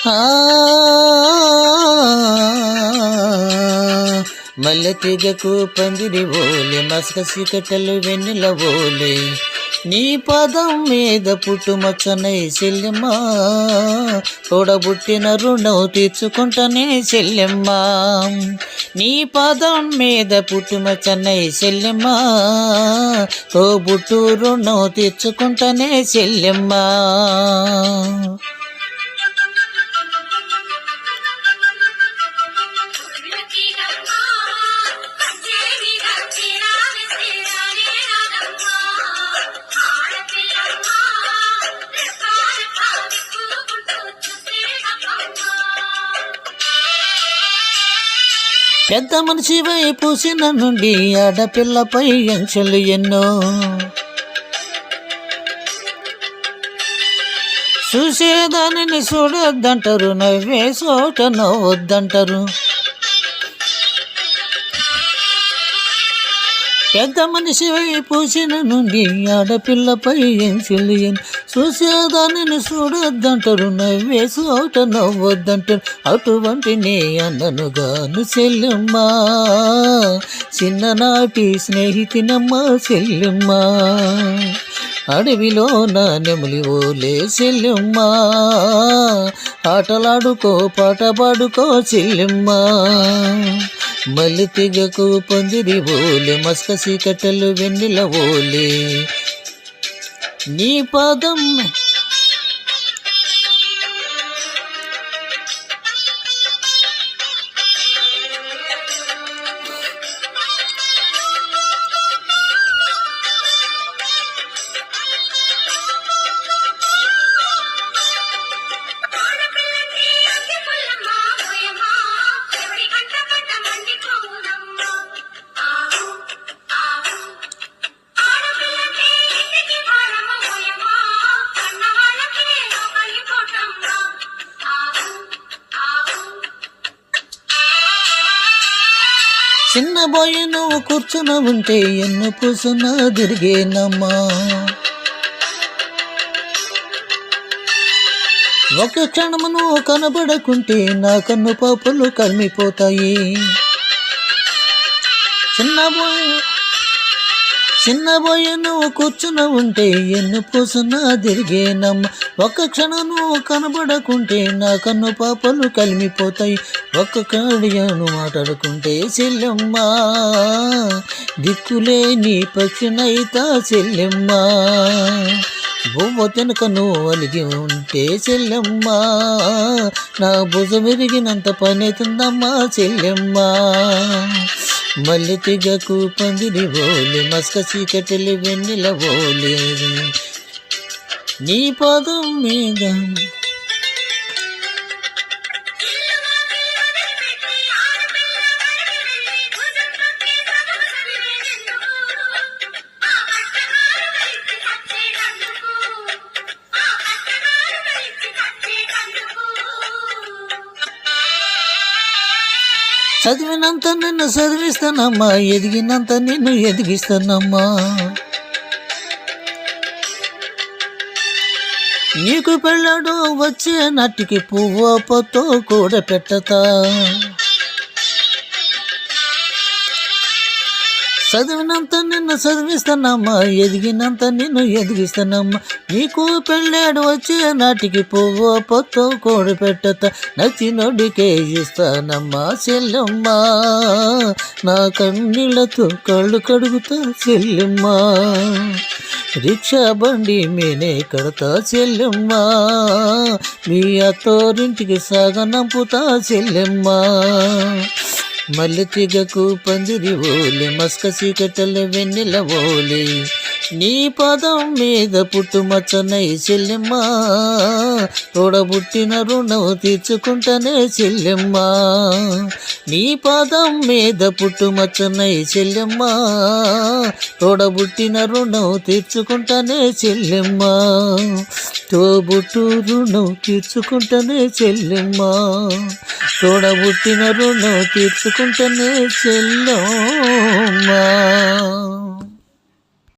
ఆ మల్లె తీగకు పందిరి ఓలే మసక చీకటలు వెన్నెల ఓలే నీ పదం మీద పుట్టుమచ్చనై చెల్లెమ్మ తోడబుట్టిన రుణం తీర్చుకుంటానే చెల్లెమ్మ నీ పదం మీద పుట్టుమచ్చనై చెల్లెమ్మ తోబుట్టు రుణం తీర్చుకుంటానే చెల్లెమ్మ పెద్ద మనిషి పూసిన నుండి ఆడపిల్లపై అంచెలు ఎన్నో చూసేదానిని చూడొద్దంటారు నవ్వే చోట నవ్వొద్దంటారు పెద్ద మనిషి పూసిన నుండి ఆడపిల్లపై ఎంచెలు చూసేదానిని చూడొద్దంటారు నవ్వే చోట నవ్వొద్దంటారు అటువంటి నే అన్ననుగాను చెల్లెమ్మ చిన్ననాటి స్నేహితినమ్మ చెల్లెమ్మ అడవిలో నా నెమలి ఓలే చెల్లెమ్మ ఆటలాడుకో పాట పాడుకో చెల్లెమ్మ మల్లె తీగకు పందిరి ఓలే మస్క చీకటలు వెన్నెల ఓలే నీ పదం చిన్న బోయి నువ్వు కూర్చుని ఉంటే ఎన్ను పూసున తిరిగేనమ్మా ఒక క్షణము నువ్వు కనబడకుంటే నా కన్ను పాపలు కమ్మిపోతాయి చిన్నబోయి నువ్వు కూర్చుని ఉంటే ఎన్ను పూసున తిరిగేనమ్మ ఒక్క క్షణం నువ్వు కనబడకుంటే నా కన్ను పాపలు కలిమిపోతాయి ఒక్క కాడియాను మాట్లాడుకుంటే చెల్లెమ్మ దిక్కులే నీ పక్షినైతా చెల్లెమ్మ బొవ్వ తినక నువ్వు అలిగి ఉంటే చెల్లెమ్మ నా భుజం విరిగినంత పని అవుతుందమ్మా చెల్లెమ్మ మల్లె తీగకు పందిరి ఓలే మస్క చీకటలు వెన్నెల ఓలే నీ పదం మీద చదివినంత నిన్ను చదివిస్తానమ్మా ఎదిగినంత నిన్ను ఎదిగిస్తానమ్మా నీకు పెళ్ళాడు వచ్చే నాటికి పువ్వు పొత్తో కూడా పెట్టతా చదివినంత నిన్ను చదివిస్తానమ్మా ఎదిగినంత నిన్ను ఎదిగిస్తానమ్మా నీకు పెళ్ళాడు వచ్చే నాటికి పువ్వు పొత్తు కోడి పెట్టత నచ్చినోడికే ఇస్తానమ్మా చెల్లెమ్మ నా కన్నీళ్లతో కళ్ళు కడుగుతా చెల్లెమ్మ రిక్షా బండి మీనే కడతా చెల్లెమ్మ మీ అత్తోరింటికి సాగనంపుతా చెల్లెమ్మ మల్లె తీగకు పందిరి ఓలే మస్క చీకటలు వెన్నెల ఓలే నీ పదం మీద పుట్టుమచ్చనై చెల్లెమ్మ తోడబుట్టిన రుణం తీర్చుకుంటానే చెల్లెమ్మ నీ పదం మీద పుట్టుమచ్చనై చెల్లెమ్మ తోడబుట్టిన రుణం తీర్చుకుంటానే చెల్లెమ్మ తోబుట్టు రుణం తీర్చుకుంటానే చెల్లెమ్మ తోడబుట్టిన రుణం తీర్చుకుంటానే చెల్లెమ్మ